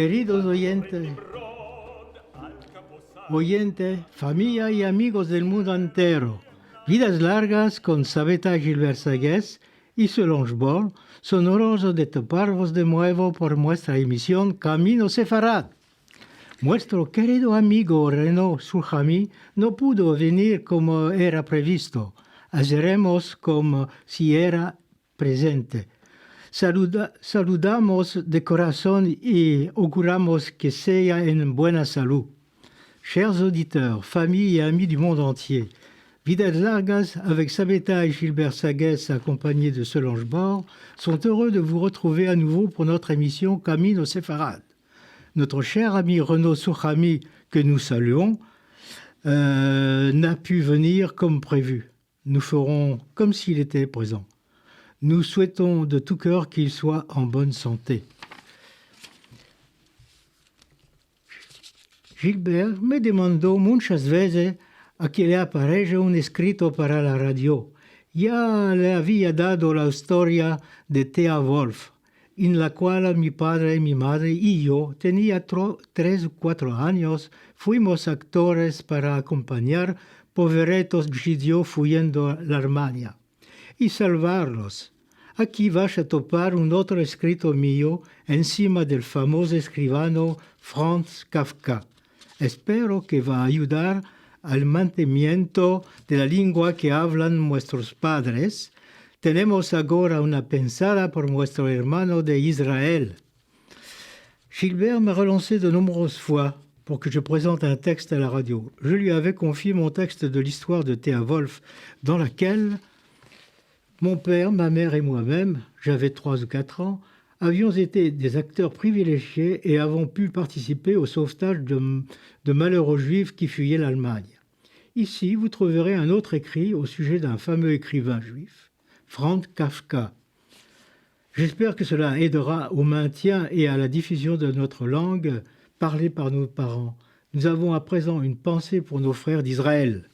Queridos oyentes, familia y amigos del mundo entero, vidas largas con Sabeta Gilbert Sagués y Solange Ball, sonorosos de toparvos de nuevo por nuestra emisión Camino Sefarad. Nuestro querido amigo Renaud Sourhami no pudo venir como era previsto. Haremos como si era presente. Saludamos de corazón y auguramos que sea en buena salud. Chers auditeurs, familles et amis du monde entier, Vidas Largas avec Sabeta et Gilbert Sagues accompagnés de Solange Bord sont heureux de vous retrouver à nouveau pour notre émission Camino Sefarad. Notre cher ami Renaud Sourhami, que nous saluons, n'a pu venir comme prévu. Nous ferons comme s'il était présent. Nous souhaitons de tout cœur qu'il soit en bonne santé. Gilbert me demandó muchas veces a que le aparezca un escrito para la radio. Ya le había dado la historia de Thea Wolf, en la cual mi padre, mi madre y yo, tenía 3 o 4 años, fuimos actores para acompañar pobretos judíos huyendo a la Alemania y salvarlos. Aquí vas a topar un otro escrito mío encima del famoso escribano Franz Kafka. Espero que va a ayudar al mantenimiento de la lengua que hablan nuestros padres. Tenemos ahora una pensada por nuestro hermano de Israël. Gilbert m'a relancé de nombreuses fois pour que je présente un texte à la radio. Je lui avais confié mon texte de l'histoire de Thea Wolf, dans laquelle mon père, ma mère et moi-même, j'avais 3 ou 4 ans, avions été des acteurs privilégiés et avons pu participer au sauvetage de malheureux juifs qui fuyaient l'Allemagne. Ici, vous trouverez un autre écrit au sujet d'un fameux écrivain juif, Franz Kafka. J'espère que cela aidera au maintien et à la diffusion de notre langue parlée par nos parents. Nous avons à présent une pensée pour nos frères d'Israël.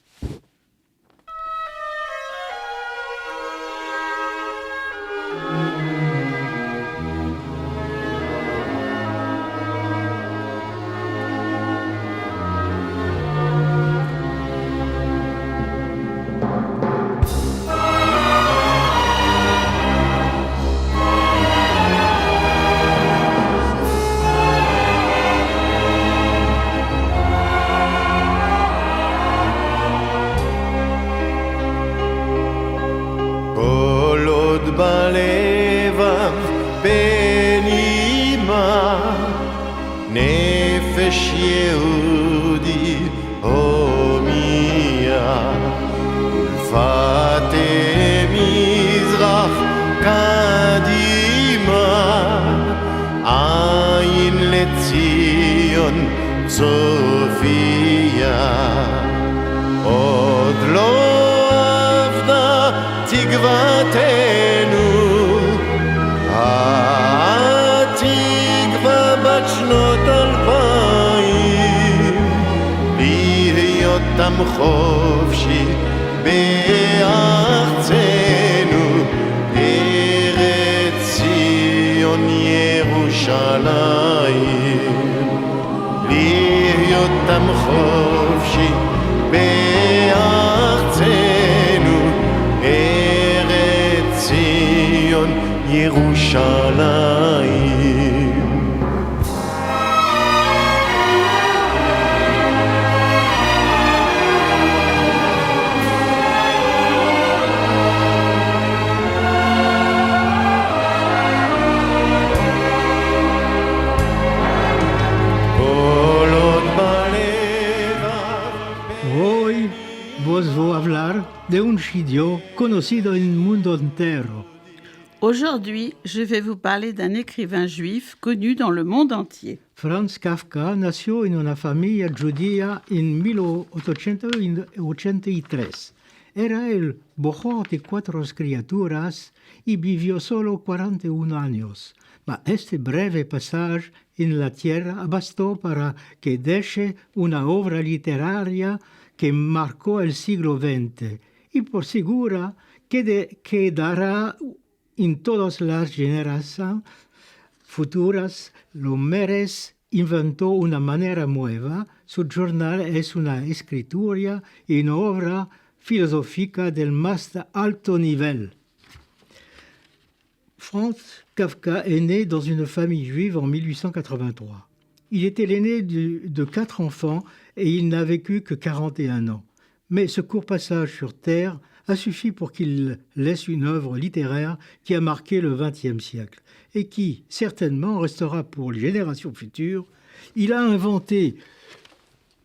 חופשי בארצנו, ארץ ציון ירושלים. להיות עם חופשי בארצנו, ארץ ציון ירושלים. De un judío conocido en el mundo entero. Aujourd'hui, je vais vous parler d'un écrivain juif connu dans le monde entier. Franz Kafka nació en una familia judía en 1883. Era el mejor de 4 criaturas y vivió solo 41 años. Ma este breve pasaje en la tierra bastó para que deje una obra literaria que marcó el siglo XX y por segura quedará en todas las generaciones futuras. Lo merece inventó una manera nueva. Su journal es una escritura y una obra filosófica del más alto nivel. Franz Kafka est né dans une famille juive en 1883. Il était l'aîné de 4 enfants et il n'a vécu que 41 ans. Mais ce court passage sur Terre a suffi pour qu'il laisse une œuvre littéraire qui a marqué le XXe siècle et qui, certainement, restera pour les générations futures. Il a inventé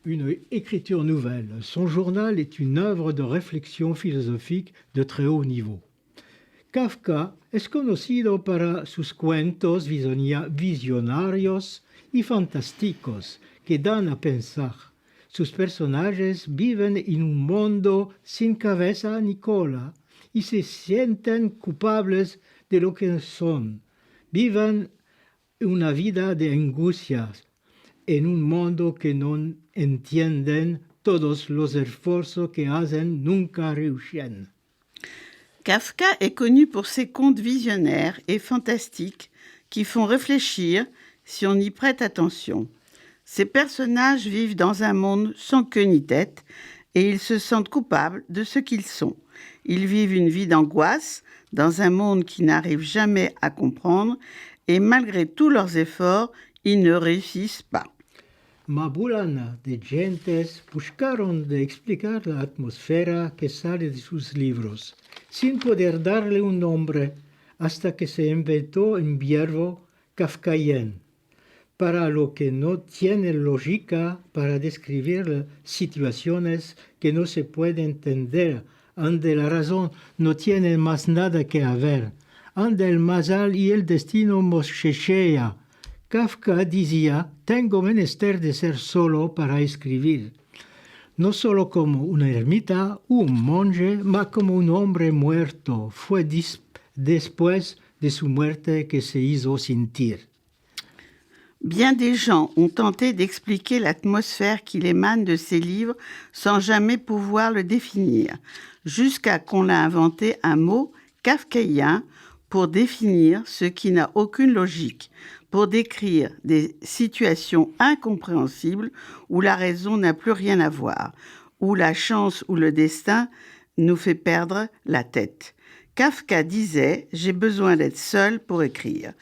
une écriture nouvelle. Son journal est une œuvre de réflexion philosophique de très haut niveau. Kafka es conocido para sus cuentos visionarios y fantásticos que dan a pensar. Sus personajes viven en un mundo sin cabeza ni cola y se sienten culpables de lo que son. Viven una vida de angustias en un mundo que no entienden. Todos los esfuerzos que hacen nunca réussissent. Kafka est connu pour ses contes visionnaires et fantastiques qui font réfléchir si on y prête attention. Ces personnages vivent dans un monde sans queue ni tête et ils se sentent coupables de ce qu'ils sont. Ils vivent une vie d'angoisse dans un monde qu'ils n'arrivent jamais à comprendre et malgré tous leurs efforts, ils ne réussissent pas. Mabulana de gentes buscaron de explicar la atmósfera que sale de sus libros, sin poder darle un nombre, hasta que se inventó un verbo kafkaien, para lo que no tiene lógica para describir situaciones que no se pueden entender, donde la razón no tiene más nada que ver, donde el mazal y el destino nos chechea. Kafka decía, tengo menester de ser solo para escribir, no solo como una ermita o un monje, mas como un hombre muerto. Fue después de su muerte que se hizo sentir. Bien des gens ont tenté d'expliquer l'atmosphère qu'il émane de ses livres sans jamais pouvoir le définir, jusqu'à qu'on a inventé un mot kafkaïen pour définir ce qui n'a aucune logique, pour décrire des situations incompréhensibles où la raison n'a plus rien à voir, où la chance ou le destin nous fait perdre la tête. Kafka disait « J'ai besoin d'être seul pour écrire ».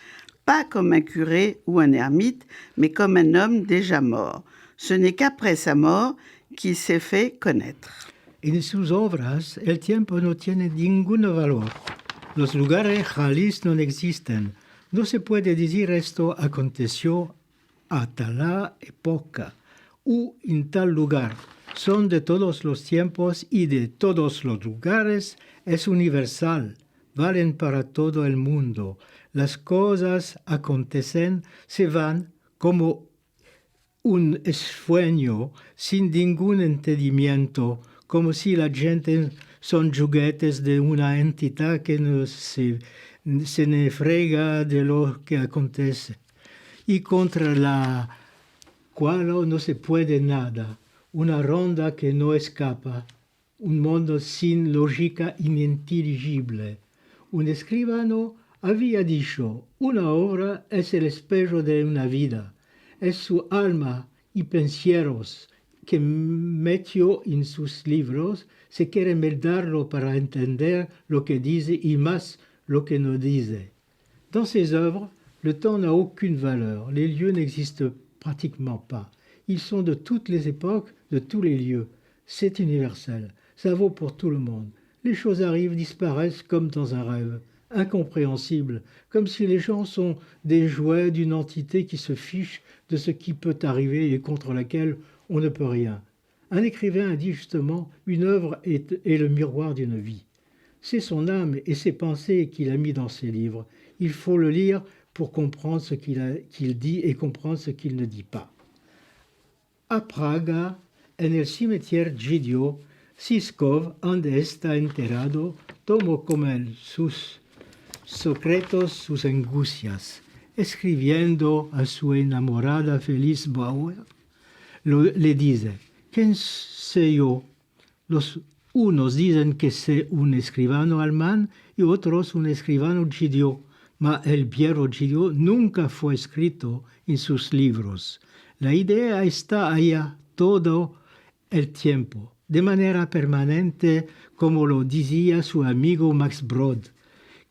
Pas comme un curé ou un ermite, mais comme un homme déjà mort. Ce n'est qu'après sa mort qu'il s'est fait connaître. En sus obras, el tiempo no tiene ningún valor. Los lugares reales no existen. No se puede decir esto aconteció a tal época o en tal lugar. Son de todos los tiempos y de todos los lugares. Es universal. Valen para todo el mundo. Las cosas acontecen, se van como un sueño sin ningún entendimiento, como si la gente son juguetes de una entidad que no se ne frega de lo que acontece y contra la cual no se puede nada, una ronda que no escapa, un mundo sin lógica ininteligible. Un escribano había dicho, una obra es el espejo de una vida, es su alma y pensamientos que metió en sus libros, se quiere moldarlo para entender lo que dice y más lo que no dice. Dans ses œuvres, le temps n'a aucune valeur, les lieux n'existent pratiquement pas. Ils sont de toutes les époques, de tous les lieux. C'est universel, ça vaut pour tout le monde. Les choses arrivent, disparaissent comme dans un rêve. Incompréhensible, comme si les gens sont des jouets d'une entité qui se fiche de ce qui peut arriver et contre laquelle on ne peut rien. Un écrivain a dit justement, une œuvre est le miroir d'une vie. C'est son âme et ses pensées qu'il a mis dans ses livres. Il faut le lire pour comprendre ce qu'il dit et comprendre ce qu'il ne dit pas. À Praga, en el cimetière Gidio, Žižkov, donde está enterrado, tomó como sus secretos, sus angustias, escribiendo a su enamorada Feliz Bauer, le dice, ¿quién sé yo? Los unos dicen que sé un escribano alemán y otros un escribano judío. ma el viejo Gidio nunca fue escrito en sus libros. La idea está allá todo el tiempo, de manera permanente, como lo decía su amigo Max Brod.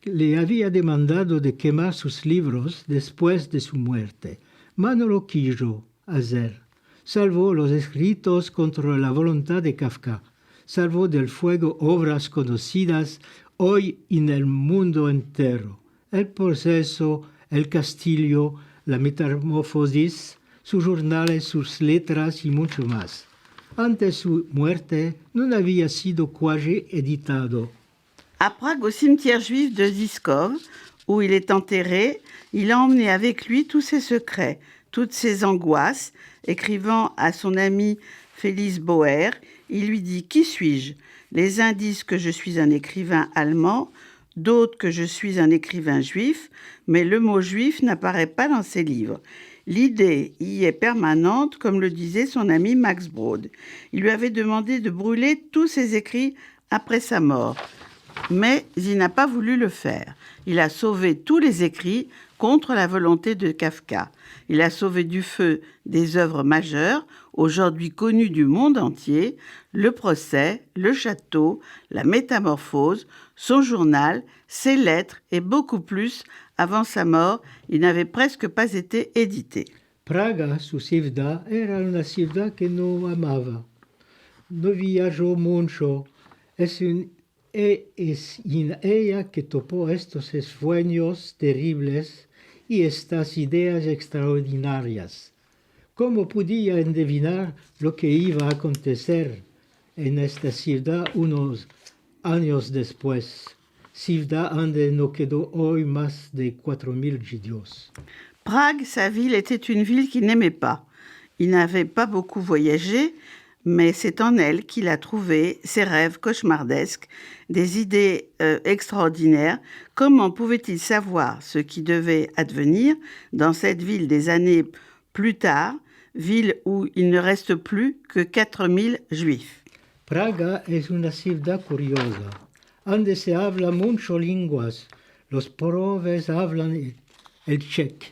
Le había demandado de quemar sus libros después de su muerte, mas no lo quiso hacer. Salvó los escritos contra la voluntad de Kafka. Salvó del fuego obras conocidas hoy en el mundo entero. El proceso, el castillo, la metamorfosis, sus jornales, sus letras y mucho más. Antes su muerte no había sido quasi editado. À Prague, au cimetière juif de Žižkov, où il est enterré, il a emmené avec lui tous ses secrets, toutes ses angoisses. Écrivant à son ami Félix Bauer, il lui dit « Qui suis-je » Les uns disent que je suis un écrivain allemand, d'autres que je suis un écrivain juif, mais le mot juif n'apparaît pas dans ses livres. L'idée y est permanente, comme le disait son ami Max Brod. Il lui avait demandé de brûler tous ses écrits après sa mort. Mais il n'a pas voulu le faire. Il a sauvé tous les écrits contre la volonté de Kafka. Il a sauvé du feu des œuvres majeures, aujourd'hui connues du monde entier, le procès, le château, la métamorphose, son journal, ses lettres et beaucoup plus. Avant sa mort, il n'avait presque pas été édité. Praga, su ciudad, era una ciudad que no amaba. No viajó mucho. Es en ella que topó estos sueños terribles y estas ideas extraordinarias. ¿Cómo podía adivinar lo que iba a acontecer en esta ciudad unos años después? Ciudad donde no quedó hoy más de 4,000 judíos. Prague, sa ville, était une ville qu'il n'aimait pas. Il n'avait pas beaucoup voyagé, mais c'est en elle qu'il a trouvé ses rêves cauchemardesques, des idées extraordinaires. Comment pouvait-il savoir ce qui devait advenir dans cette ville des années plus tard, ville où il ne reste plus que 4,000 juifs? Praga es una ciudad curiosa, donde se habla muchas lenguas. Los pobres hablan el checo,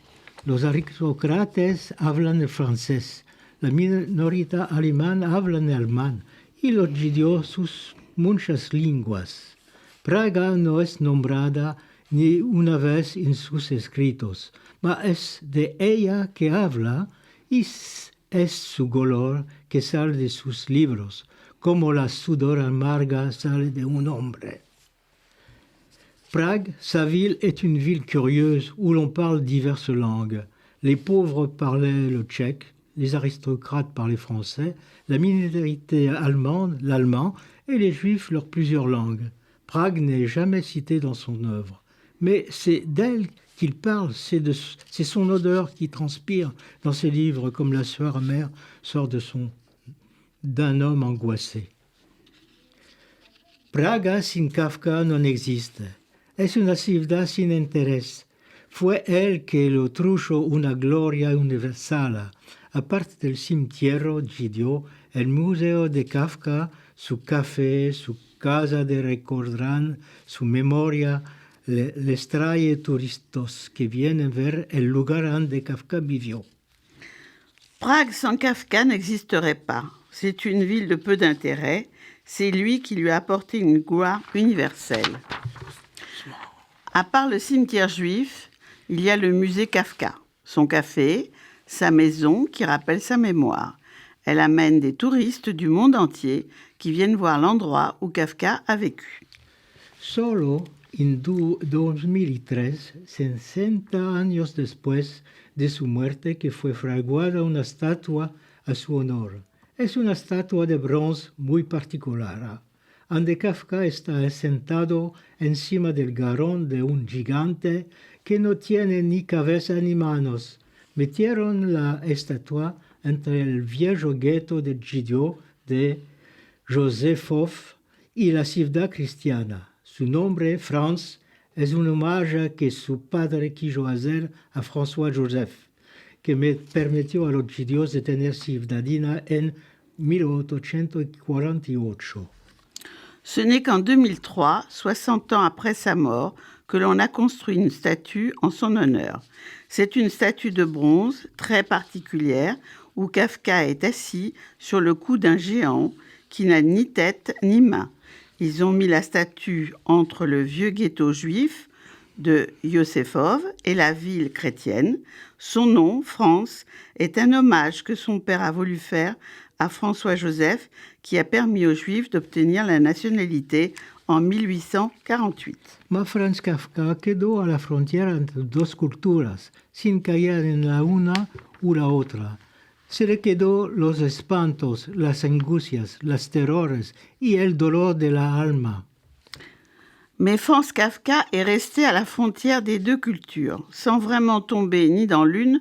los aristócratas hablan el francés. La minoría alemana habla alemán y los judíos sus muchas lenguas. Praga no es nombrada ni una vez en sus escritos, mas es de ella que habla y es su dolor que sale de sus libros, como la sudor amarga sale de un hombre. Prague, sa ville, est une ville curieuse où l'on parle diverses langues. Les pauvres parlaient le tchèque, les aristocrates parlaient français, la minorité allemande, l'allemand, et les juifs leurs plusieurs langues. Prague n'est jamais citée dans son œuvre, mais c'est d'elle qu'il parle, c'est son odeur qui transpire dans ses livres comme la sueur amère sort d'un homme angoissé. Praga sin Kafka non existe. Es una ciudad sin interés. Fue él que lo trujo una gloria universal. Aparte del cimetière judío, el museo de Kafka, su café, su casa de recordar su memoria, les trae turistas que vienen ver el lugar donde Kafka vivió. Prague sans Kafka n'existerait pas. C'est une ville de peu d'intérêt. C'est lui qui lui a apporté une gloire universelle. À part le cimetière juif, il y a le musée Kafka, son café, sa maison qui rappelle sa mémoire. Elle amène des touristes du monde entier qui viennent voir l'endroit où Kafka a vécu. Solo en 2003, 60 años después de su muerte, que fue fraguada una estatua a su honor. Es una estatua de bronce muy particular, donde Kafka está sentado encima del garrón de un gigante que no tiene ni cabeza ni manos. Metieron la estatua entre el viejo gueto de judío de Józefov y la ciudad cristiana. Su nombre, Franz, es un homenaje que su padre quiso hacer a François Joseph, que me permitió a los judíos de tener ciudadanía en 1848. Ce n'est qu'en 2003, 60 ans après sa mort, que l'on a construit une statue en son honneur. C'est une statue de bronze très particulière où Kafka est assis sur le cou d'un géant qui n'a ni tête ni main. Ils ont mis la statue entre le vieux ghetto juif de Iosifov et la ville chrétienne. Son nom, France, est un hommage que son père a voulu faire à François-Joseph, qui a permis aux Juifs d'obtenir la nationalité en 1848. Ma Franz Kafka quedó a la frontera entre dos culturas, sin caer en la una u la otra. Se le quedó los espantos, las angustias, los terrores y el dolor de la alma. Mais Franz Kafka est resté à la frontière des deux cultures, sans vraiment tomber ni dans l'une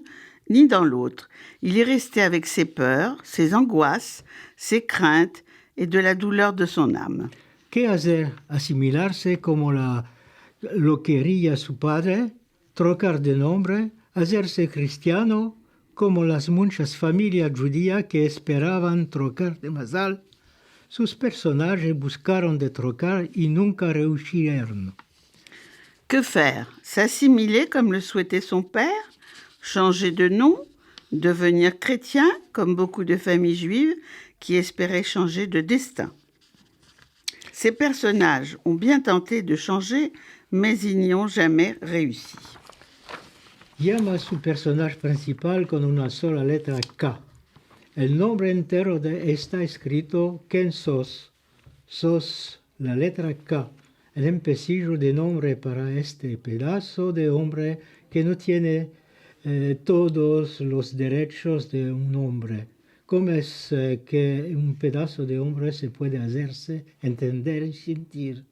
ni dans l'autre. Il est resté avec ses peurs, ses angoisses, ses craintes et de la douleur de son âme. ¿Qué hacer? ¿Asimilarse como lo quería su padre? ¿Trocar de nombre? ¿Hacerse cristiano? Como las muchas familias judías que esperaban trocar de mazal? Sus personajes buscaron de trocar y nunca réussirent. Que faire? S'assimiler comme le souhaitait son père? Changer de nom? Devenir chrétien, comme beaucoup de familles juives qui espéraient changer de destin? Ces personnages ont bien tenté de changer, mais ils n'y ont jamais réussi. Llama a su personaje principal con una sola letra K. El nombre entero está escrito ¿Quién sos? Sos la letra K, el empecillo de nombre para este pedazo de hombre que no tiene todos los derechos de un hombre. ¿Cómo es que un pedazo de hombre se puede hacerse entender y sentir?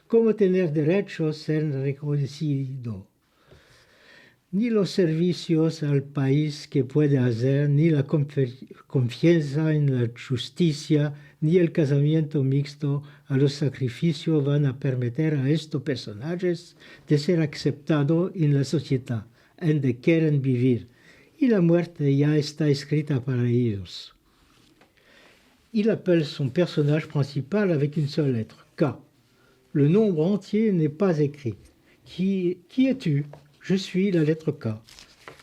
¿Cómo tener derechos ser reconocido? Ni los servicios al país que puede hacer, ni la confianza en la justicia, ni el casamiento mixto a los sacrificios van a permitir a estos personajes de ser aceptados en la sociedad, en donde quieren vivir. Y la muerte ya está escrita para ellos. Il appelle son personnage principal avec une seule lettre, K. Le nombre entier n'est pas écrit. Qui es-tu? Je suis la lettre K.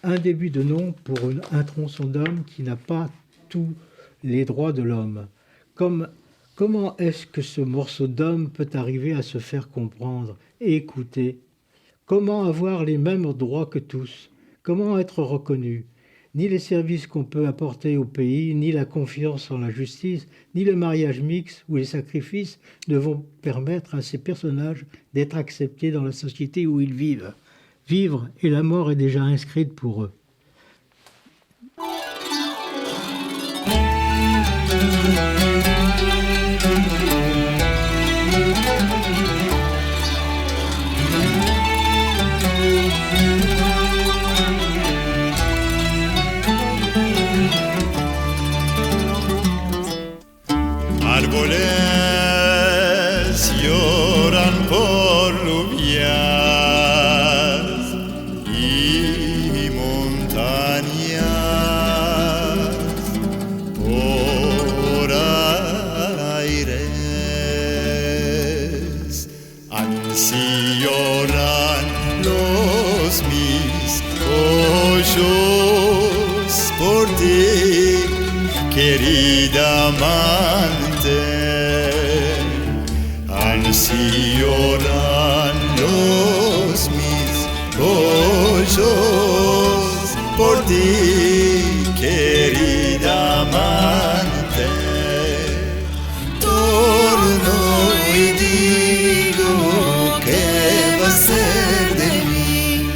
Un début de nom pour un tronçon d'homme qui n'a pas tous les droits de l'homme. Comment est-ce que ce morceau d'homme peut arriver à se faire comprendre et écouter? Comment avoir les mêmes droits que tous? Comment être reconnu? Ni les services qu'on peut apporter au pays, ni la confiance en la justice, ni le mariage mixte ou les sacrifices ne vont permettre à ces personnages d'être acceptés dans la société où ils vivent. Vivre et la mort est déjà inscrite pour eux. Árboles lloran por lluvias y montañas por aires. Así lloran los mis ojos por ti, querida amante. Así lloran los mis ojos por ti, querida amante. Torno y digo ¿qué va a ser de mí?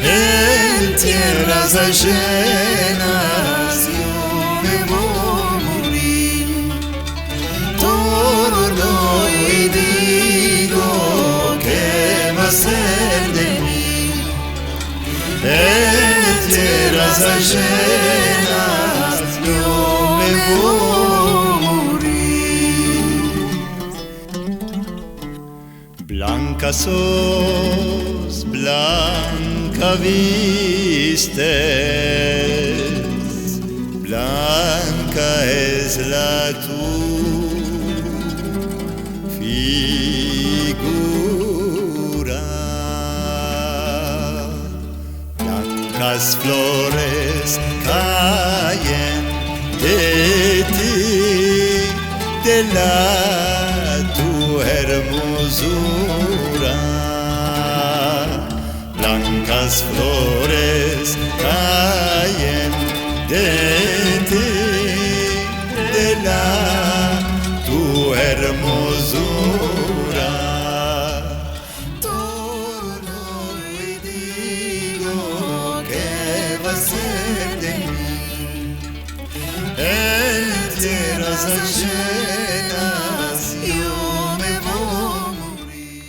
En tierras ajenas yo me voy a morir. Torno y digo ¿qué va a ser de mí? En tierras ajenas yo me voy a morir. Blanca sos, blanca vistes, blanca es la tu figura. Blancas flores caen de ti, de la tu hermosura. Blancas flores caen de ti, de la tu hermosura. Torno y digo que va a ser de mí enteras llenas, yo me voy a morir.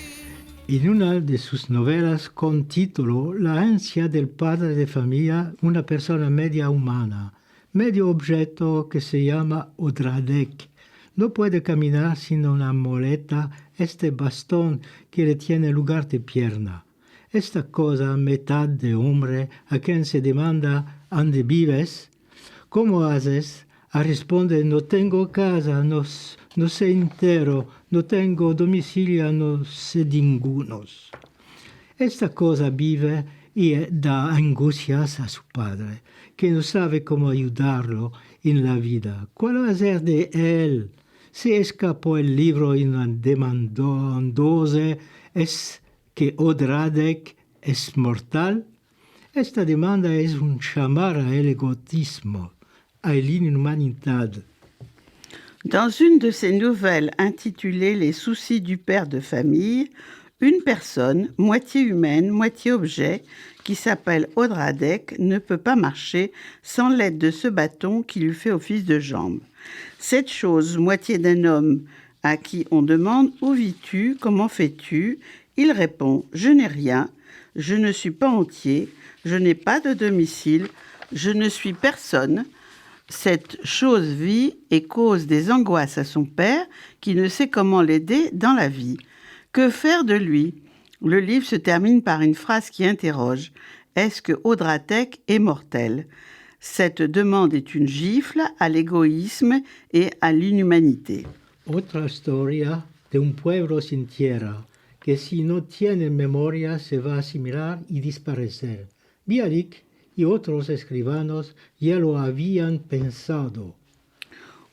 En una de sus novelas con título La ansia del padre de familia, una persona media humana, medio objeto que se llama Odradek, no puede caminar sin una muleta, este bastón que le tiene lugar de pierna. Esta cosa, mitad de hombre, a quien se demanda ¿ande vives? ¿Cómo haces? A responde, no tengo casa, no sé entero, no tengo domicilio, no sé ningunos. Esta cosa vive y da angustias a su padre, que no sabe cómo ayudarlo en la vida. ¿Cuál hacer de él? Se escapó el libro en una demandándose, ¿es que Odradek es mortal? Esta demanda es un llamar al egotismo, à l'inhumanité. Dans une de ses nouvelles intitulée Les soucis du père de famille, une personne, moitié humaine, moitié objet, qui s'appelle Odradek, ne peut pas marcher sans l'aide de ce bâton qui lui fait office de jambe. Cette chose, moitié d'un homme à qui on demande « Où vis-tu ? Comment fais-tu ?» Il répond « Je n'ai rien, je ne suis pas entier, je n'ai pas de domicile, je ne suis personne. » Cette chose vit et cause des angoisses à son père qui ne sait comment l'aider dans la vie. Que faire de lui ? Le livre se termine par une phrase qui interroge. Est-ce que Odradek est mortel ? Cette demande est une gifle à l'égoïsme et à l'inhumanité. Otra historia de un pueblo sin tierra, que si no tiene memoria se va a asimilar y desaparecer. Bialik y otros escribanos ya lo habían pensado.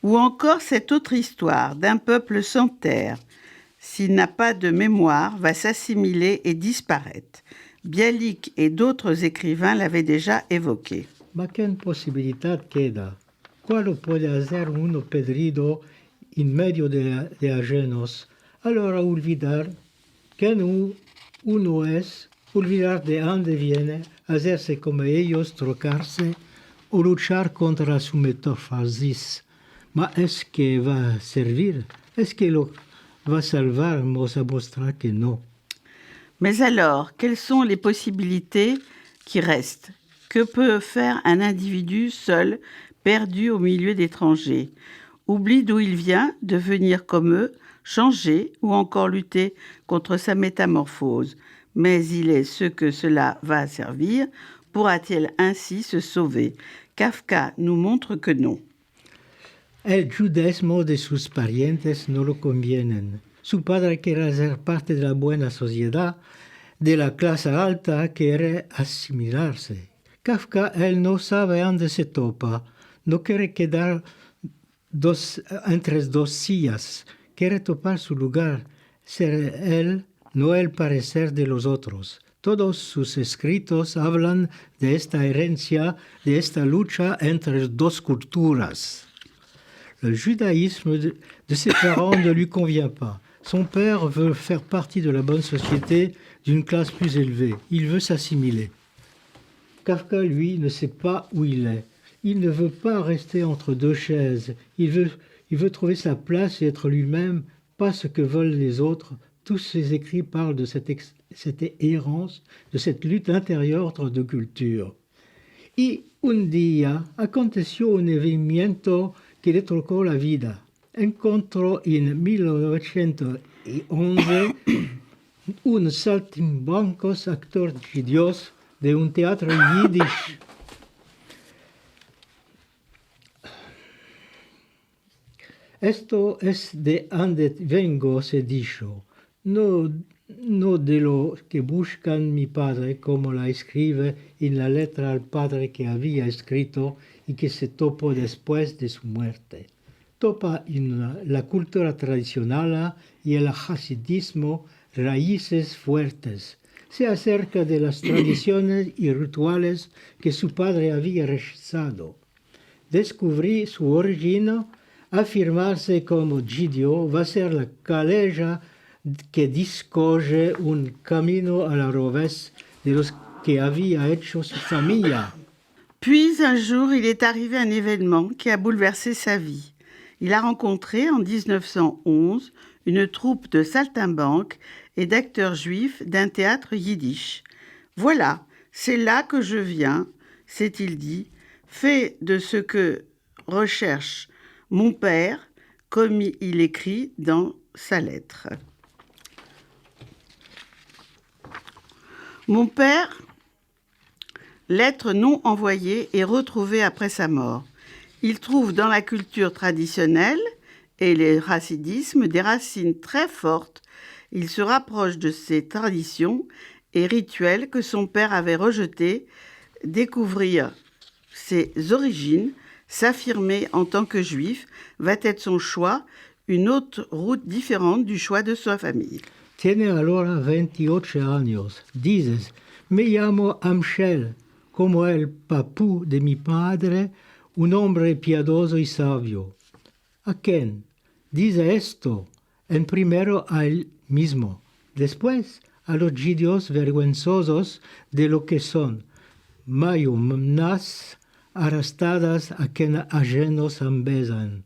Ou encore cette autre histoire d'un peuple sans terre, s'il n'a pas de mémoire, va s'assimiler et disparaître. Bialik et d'autres écrivains l'avaient déjà évoqué. Ma qué posibilidad queda? ¿Cuál puede hacer uno perdido en medio de ajenos? Allora olvidar quién uno es, olvidar de dónde viene, hacerse como ellos, trocarse o luchar contra su metamorfosis. ¿Ma es que va a servir? ¿Es que lo va a salvar? Vamos a mostrar que no. Mais alors, quelles sont les possibilités qui restent ? Que peut faire un individu seul, perdu au milieu d'étrangers ? Oublie d'où il vient, devenir comme eux, changer ou encore lutter contre sa métamorphose. Mais il est ce que cela va servir. Pourra-t-il ainsi se sauver ? Kafka nous montre que non. El judaísmo de sus parientes no lo convienen. Su padre quiere ser parte de la buena sociedad, de la clase alta quiere asimilarse. Kafka, él no sabe dónde se topa, no quiere quedar entre dos sillas, quiere topar su lugar, ser él, no el parecer de los otros. Todos sus escritos hablan de esta herencia, de esta lucha entre dos culturas. Le judaïsme de ses parents ne lui convient pas. Son père veut faire partie de la bonne société d'une classe plus élevée. Il veut s'assimiler. Kafka, lui, ne sait pas où il est. Il ne veut pas rester entre deux chaises. Il veut trouver sa place et être lui-même, pas ce que veulent les autres. Tous ses écrits parlent de cette errance, de cette lutte intérieure entre deux cultures. Y un día aconteció un evento que le tocó la vida. Encontró en 1911 un saltimbancos actor judíos de un teatro yiddish. Esto es de donde vengo, se dijo. No no de lo que buscan mi padre, como la escribe en la letra al padre que había escrito y que se topó después de su muerte. Topa en la cultura tradicional y el hasidismo raíces fuertes. Se acerca de las tradiciones y rituales que su padre había rechazado. Descubrir su origen, afirmarse como judío, va a ser la calella que discoge un camino al revés de los que había hecho su familia. Puis un jour, il est arrivé un événement qui a bouleversé sa vie. Il a rencontré en 1911 une troupe de saltimbanques et d'acteurs juifs d'un théâtre yiddish. « Voilà, c'est là que je viens, s'est-il dit, fait de ce que recherche mon père, comme il écrit dans sa lettre. Mon père, lettre non envoyée et retrouvée après sa mort. Il trouve dans la culture traditionnelle et les hasidismes des racines très fortes. Il se rapproche de ces traditions et rituels que son père avait rejetés, découvrir ses origines, s'affirmer en tant que juif va être son choix, une autre route différente du choix de sa famille. Tiene allora 28 años. Dices, me llamo Amshel, como el papú de mi padre, un hombre piadoso y sabio. ¿A quién? Dice esto, en primero a él mismo, después a los judíos vergonzosos de lo que son, mayumnas arrastradas a quien ajenos besan,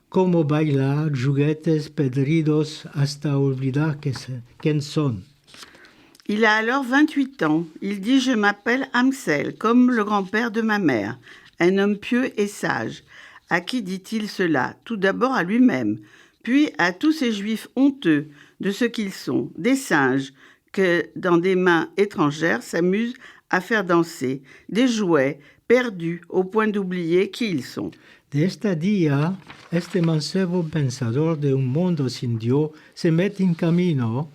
como bailar juguetes pedridos hasta olvidar quién son. Il a alors 28 ans. Il dit « Je m'appelle Amsel, comme le grand-père de ma mère, un homme pieux et sage. » À qui dit-il cela? Tout d'abord à lui-même, puis à tous ces juifs honteux de ce qu'ils sont, des singes que, dans des mains étrangères, s'amusent à faire danser, des jouets perdus au point d'oublier qui ils sont. De este día, este mancebo pensador de un mundo sin Dios se mete en camino.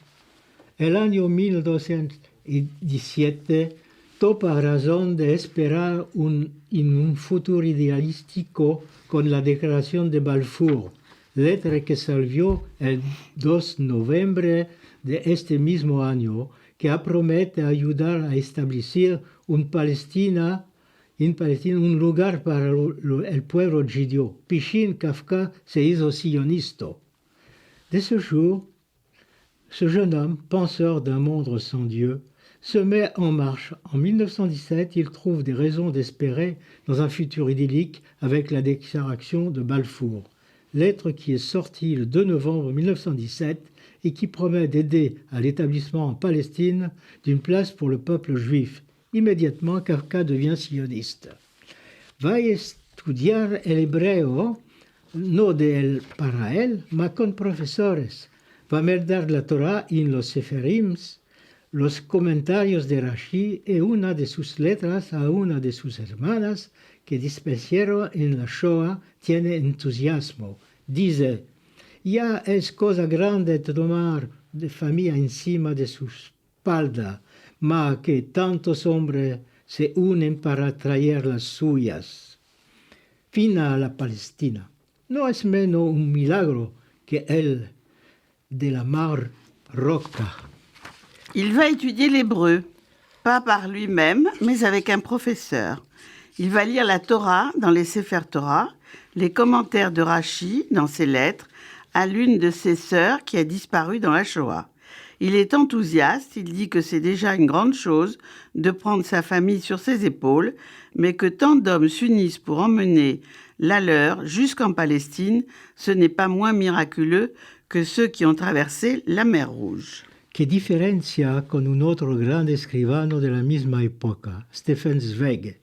El año 1217 topa razón de esperar en un futuro idealístico con la Declaración de Balfour, letra que salió el 2 de noviembre de este mismo año, que promete ayudar a establecer en Palestina un lugar para el pueblo judío. Pishin Kafka se hizo sionista. De ce jour, ce jeune homme, penseur d'un monde sans Dieu, se met en marche. En 1917, il trouve des raisons d'espérer dans un futur idyllique avec la déclaration de Balfour, lettre qui est sortie le 2 novembre 1917 et qui promet d'aider à l'établissement en Palestine d'une place pour le peuple juif. Immédiatement, Kafka devient sioniste. Va estudiar el hebreo, no de él para él, mas con profesores. Va a meter la Torah en los Seferims, los comentarios de Rashi y una de sus letras a una de sus hermanas que dispusieron en la Shoah tiene entusiasmo. Dice, ya es cosa grande tomar de familia encima de su espalda, mas que tantos hombres se unen para traer las suyas. Fina a la Palestina. No es menos un milagro que el de la Mar Roca. Il va étudier l'hébreu, pas par lui-même, mais avec un professeur. Il va lire la Torah dans les Sefer Torah, les commentaires de Rashi dans ses lettres à l'une de ses sœurs qui a disparu dans la Shoah. Il est enthousiaste, il dit que c'est déjà une grande chose de prendre sa famille sur ses épaules, mais que tant d'hommes s'unissent pour emmener la leur jusqu'en Palestine, ce n'est pas moins miraculeux que ceux qui ont traversé la mer Rouge. Que diferencia con un otro gran escribano de la misma época, Stefan Zweig,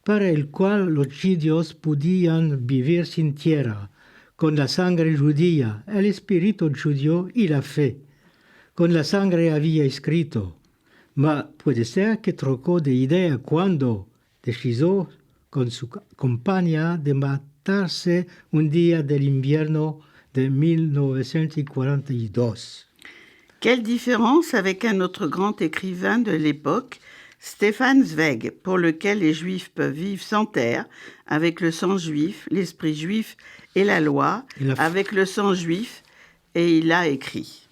para el cual los judíos podían vivir sin tierra, con la sangre judía, el espíritu judío y la fe. Con la sangre había escrito, mas puede ser que trocó de idea cuando decidió con su compañía de matarse un día del invierno de 1942. Quelle différence avec un autre grand écrivain de l'époque, Stefan Zweig, pour lequel les Juifs peuvent vivre sans terre, avec le sang juif, l'esprit juif et la loi, avec le sang juif, et il a écrit.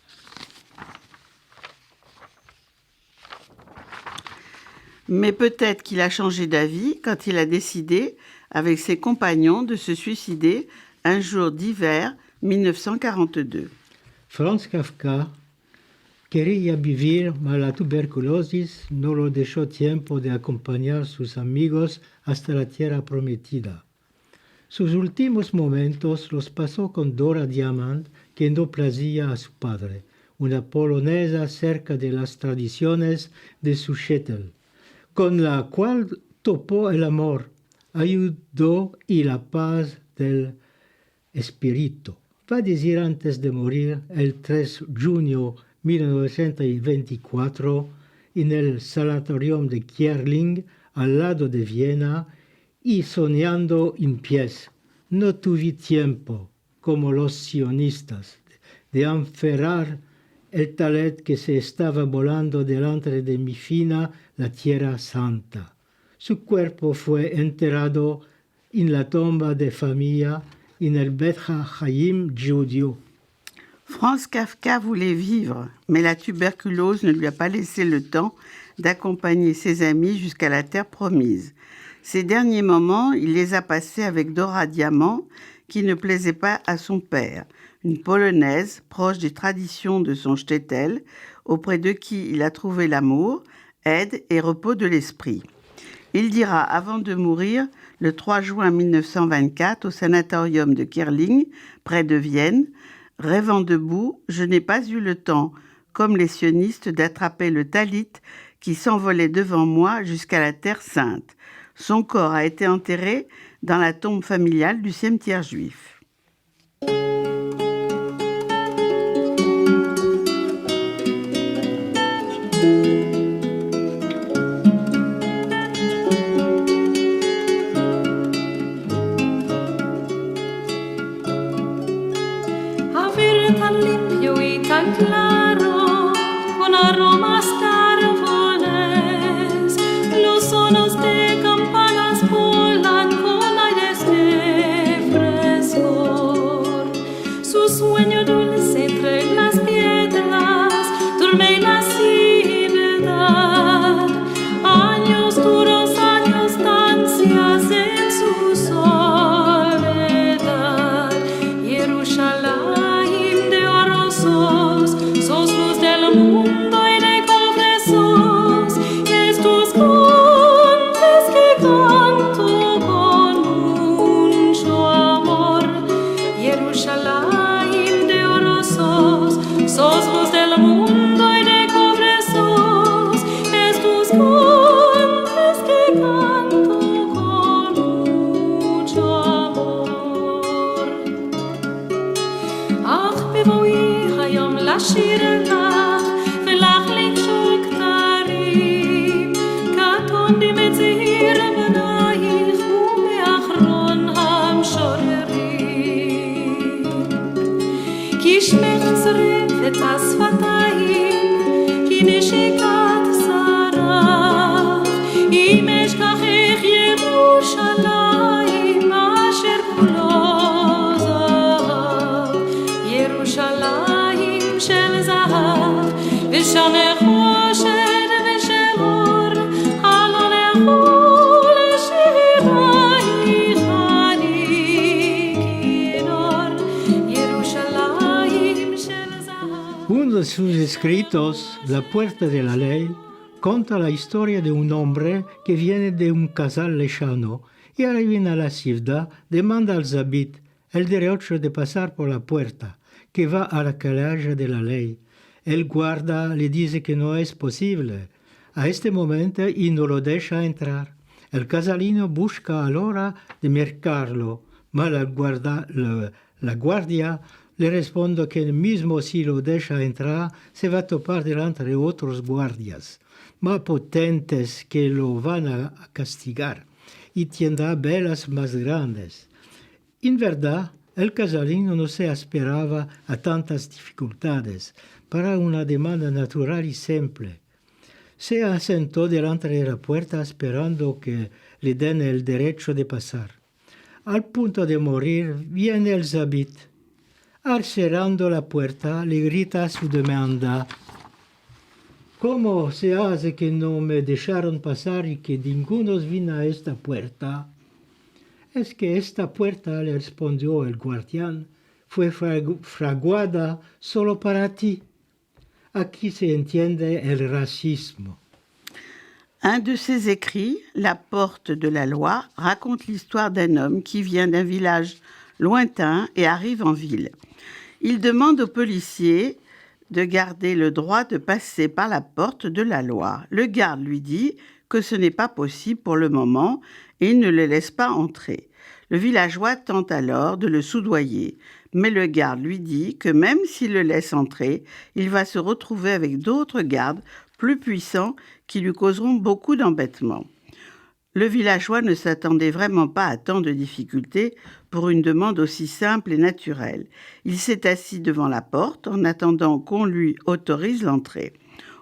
Mais peut-être qu'il a changé d'avis quand il a décidé, avec ses compagnons, de se suicider un jour d'hiver 1942. Franz Kafka quería vivir, mas la tuberculosis no lo dejó tiempo de acompañar a sus amigos hasta la tierra prometida. Sus últimos momentos los pasó con Dora Diamant, que no placía a su padre, una polonesa cerca de las tradiciones de su shtetl, con la cual topó el amor, ayudó y la paz del espíritu. Va a decir antes de morir, el 3 de junio 1924, en el sanatorium de Kierling, al lado de Viena, y soñando en pies. No tuve tiempo, como los sionistas, de enferrar el talet que se estaba volando delante de mi fina la tierra santa. Su cuerpo fue enterrado en la tumba de familia en el Bet HaChaim judío. Franz Kafka voulait vivre, mais la tuberculose ne lui a pas laissé le temps d'accompagner ses amis jusqu'à la terre promise. Ces derniers moments, il les a passés avec Dora Diamant, qui ne plaisait pas à son père, une Polonaise proche des traditions de son shtetl, auprès de qui il a trouvé l'amour, aide et repos de l'esprit. Il dira, avant de mourir, le 3 juin 1924, au sanatorium de Kierling, près de Vienne, « Rêvant debout, je n'ai pas eu le temps, comme les sionistes, d'attraper le talit qui s'envolait devant moi jusqu'à la Terre Sainte. Son corps a été enterré dans la tombe familiale du cimetière juif. » Tan limpio y tan claro, con aromas carbonés, los sonos de campanas volan con aires de frescor. Su sueño dulce entre las piedras, duerme la ciudad. Años duros, años ansias en su soledad. Jerusalén, sos luz del mundo y de cofresos, y estos cantes que canto con mucho amor. Jerusalén de oro sos luz del mundo y de cofresos, estos cantes que canto con mucho amor. Ach, היום לשיר לך ולהחליק שוק תרים, קטונתי מצעיר בנייך ומאחרון המשוררים. כי שמך צורף את השפתיים, כי נשיקת שרף, אם אשכחך ירושלים אשר כולו זהב. ירושלים של זהב, ושם נחושת ושל אור, הלא נחול שירייך אני כינור. ירושלים של זהב. Uno de sus escritos, La Puerta de la Ley, conta la historia de un hombre que viene de un casal lejano y arriba a la ciudad, demanda al zabit el derecho de pasar por la puerta, que va a la calle de la ley. El guarda le dice que no es posible a este momento y no lo deja entrar. El casalino busca a la hora de mercarlo, mas la guardia le responde que mismo si lo deja entrar, se va a topar delante de otros guardias más potentes que lo van a castigar y tendrá velas más grandes. En verdad, El casalino no se esperaba a tantas dificultades para una demanda natural y simple. Se asentó delante de la puerta esperando que le den el derecho de pasar. Al punto de morir, viene Elizabeth. Al cerrando la puerta, le grita a su demanda: ¿Cómo se hace que no me dejaron pasar y que ninguno vino a esta puerta? Es que esta puerta, le respondió el guardián, fue fraguada solo para ti. Aquí se entiende el racismo. Un de ses écrits, La porte de la loi, raconte l'histoire d'un homme qui vient d'un village lointain et arrive en ville. Il demande aux policiers de garder le droit de passer par la porte de la loi. Le garde lui dit que ce n'est pas possible pour le moment et il ne le laisse pas entrer. Le villageois tente alors de le soudoyer, mais le garde lui dit que même s'il le laisse entrer, il va se retrouver avec d'autres gardes plus puissants qui lui causeront beaucoup d'embêtements. Le villageois ne s'attendait vraiment pas à tant de difficultés pour une demande aussi simple et naturelle. Il s'est assis devant la porte en attendant qu'on lui autorise l'entrée.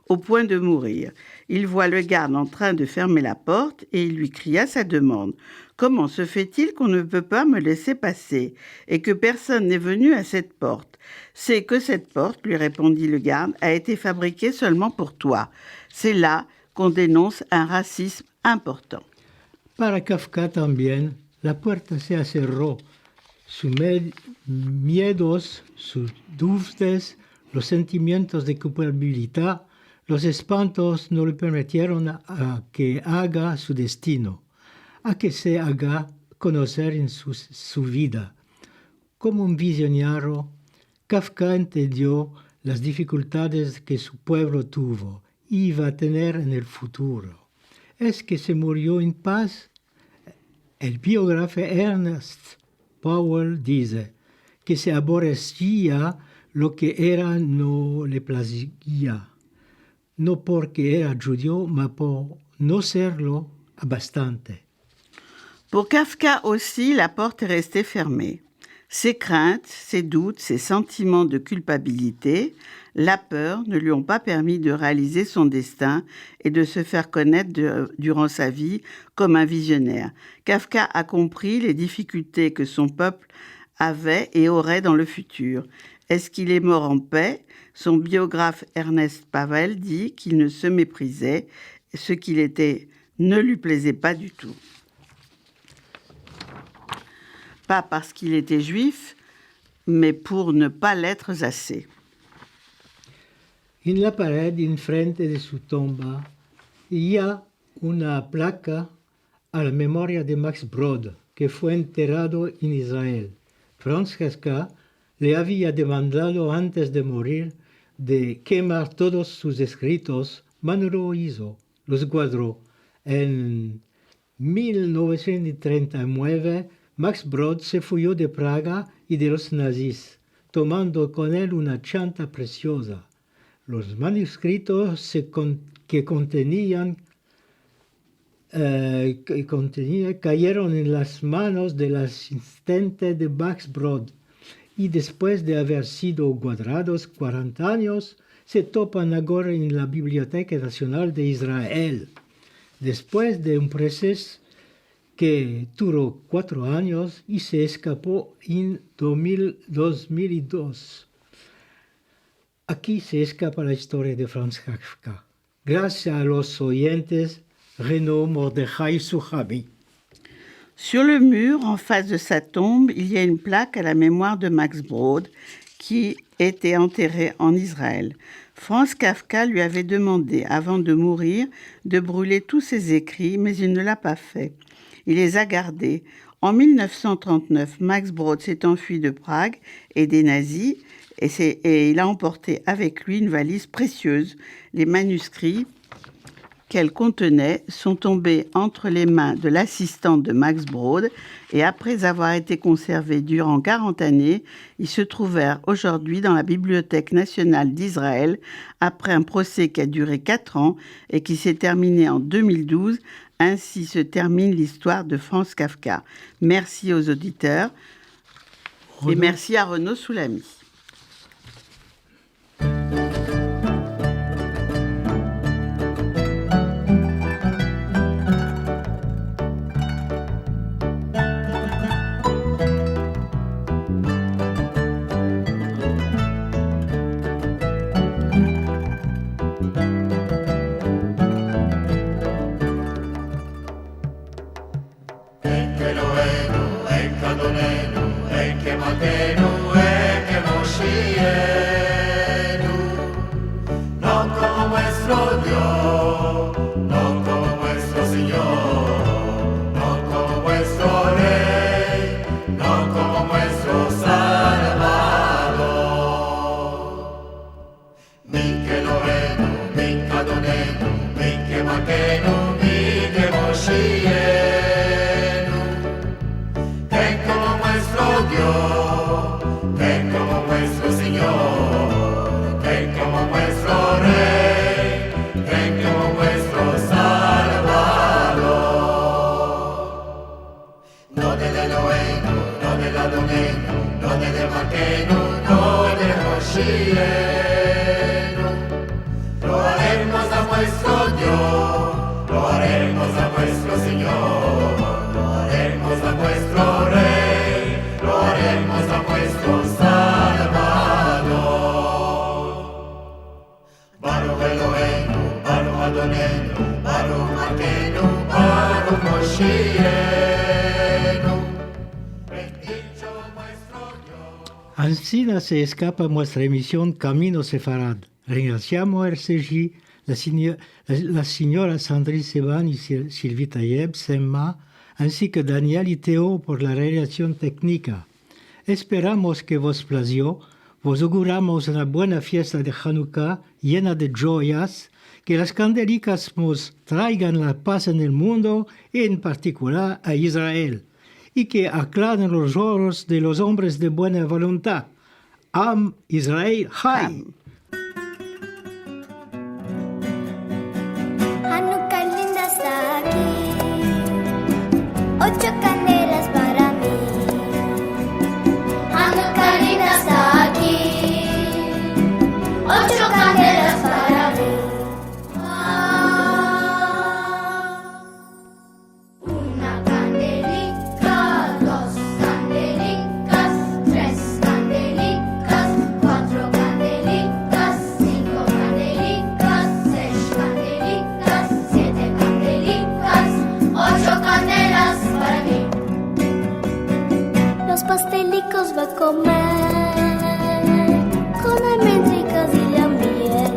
Au point de mourir, il voit le garde en train de fermer la porte et il lui crie à sa demande: « Comment se fait-il qu'on ne peut pas me laisser passer et que personne n'est venu à cette porte ? C'est que cette porte, lui répondit le garde, a été fabriquée seulement pour toi. C'est là qu'on dénonce un racisme important. » Para Kafka también, la puerta se cerró. Sus miedos, sus dudas, los sentimientos de culpabilidad, los espantos no le permitieron a que haga su destino, a que se haga conocer en su vida. Como un visionario, Kafka entendió las dificultades que su pueblo tuvo y iba a tener en el futuro. Es que se murió en paz. El biógrafo Ernest Powell dice que se aborrecía lo que era no le placía, no porque era judío, mas por no serlo bastante. Pour Kafka aussi, la porte est restée fermée. Ses craintes, ses doutes, ses sentiments de culpabilité, la peur ne lui ont pas permis de réaliser son destin et de se faire connaître durant sa vie comme un visionnaire. Kafka a compris les difficultés que son peuple avait et aurait dans le futur. Est-ce qu'il est mort en paix ? Son biographe Ernest Powell dit qu'il ne se méprisait, ce qu'il était ne lui plaisait pas du tout. Pas parce qu'il était juif, mais pour ne pas l'être assez. En la pared enfrente de su tumba y a una placa a la memoria de Max Brod, que fue enterrado en Israel. Franz Kafka le había demandado antes de morir de quemar todos sus escritos, mas no lo hizo, los guardó. En 1939, Max Brod se fuyó de Praga y de los nazis, tomando con él una chanta preciosa. Los manuscritos que contenían cayeron en las manos del asistente de Max Brod y después de haber sido guardados 40 años, se topan ahora en la Biblioteca Nacional de Israel. Después de un proceso que duró 4 años y se escapó en 2002. Aquí se escapa la historia de Franz Kafka. Gracias a los oyentes, Renaud Mordechai Souchami. Sur le mur, en face de sa tombe, il y a une plaque à la mémoire de Max Brod, qui était enterré en Israël. Franz Kafka lui avait demandé, avant de mourir, de brûler tous ses écrits, mais il ne l'a pas fait. Il les a gardés. En 1939, Max Brod s'est enfui de Prague et des nazis, et il a emporté avec lui une valise précieuse. Les manuscrits qu'elle contenait sont tombés entre les mains de l'assistante de Max Brod et après avoir été conservés durant 40 années, ils se trouvèrent aujourd'hui dans la Bibliothèque nationale d'Israël après un procès qui a duré 4 ans et qui s'est terminé en 2012. Ainsi se termine l'histoire de Franz Kafka. Merci aux auditeurs. Et merci à Renaud Soulamy. Así se escapa nuestra emisión Camino Sefarad. Ringraziamo a RCJ, la señora Sandrine Seban y Sylvie Tayeb, Semma, así que Daniel y Teo por la realización técnica. Esperamos que vos plació, vos auguramos una buena fiesta de Hanukkah llena de joyas, que las candelicas nos traigan la paz en el mundo y en particular a Israel, y que aclaren los lloros de los hombres de buena voluntad. Am Israel Chai. Hanukkah linda está aquí, 8 candelas para mí. Hanukkah linda está aquí, 8 candelas para mí. Una candelica, 2 candelicas, 3 candelicas, 4 candelicas, 5 candelicas, 6 candelicas, 7 candelicas, 8 candelas para mí. Los pastelicos va a comer con almendricas y la miel.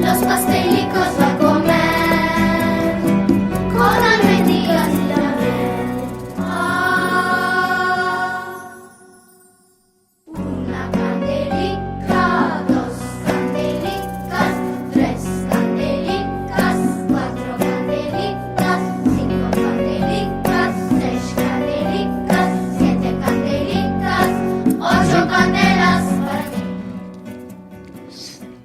Los pastelicos va a comer con almendricas y la miel. Una candelica, 2 candelicas, 3 candelicas, 4 candelicas, 5 candelicas, 6 candelicas, 7 candelicas, 8 candelas para mí.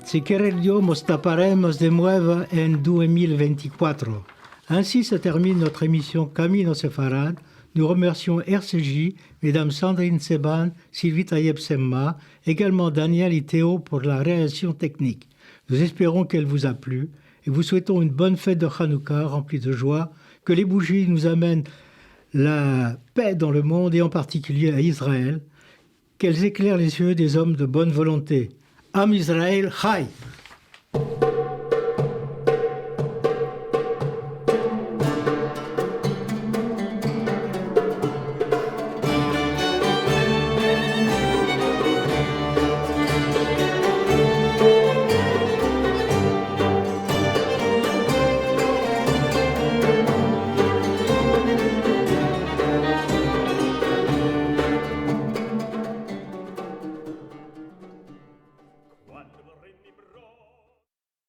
Si quiere Dios, nos taparemos de nuevo en 2024. Ainsi se termine notre émission Camino Sefarad. Nous remercions RCJ, Mesdames Sandrine Seban, Sylvie Tayeb Semma, également Daniel et Théo pour la réalisation technique. Nous espérons qu'elle vous a plu et vous souhaitons une bonne fête de Hanouka remplie de joie, que les bougies nous amènent la paix dans le monde et en particulier à Israël, qu'elles éclairent les yeux des hommes de bonne volonté. Am Israël Chai!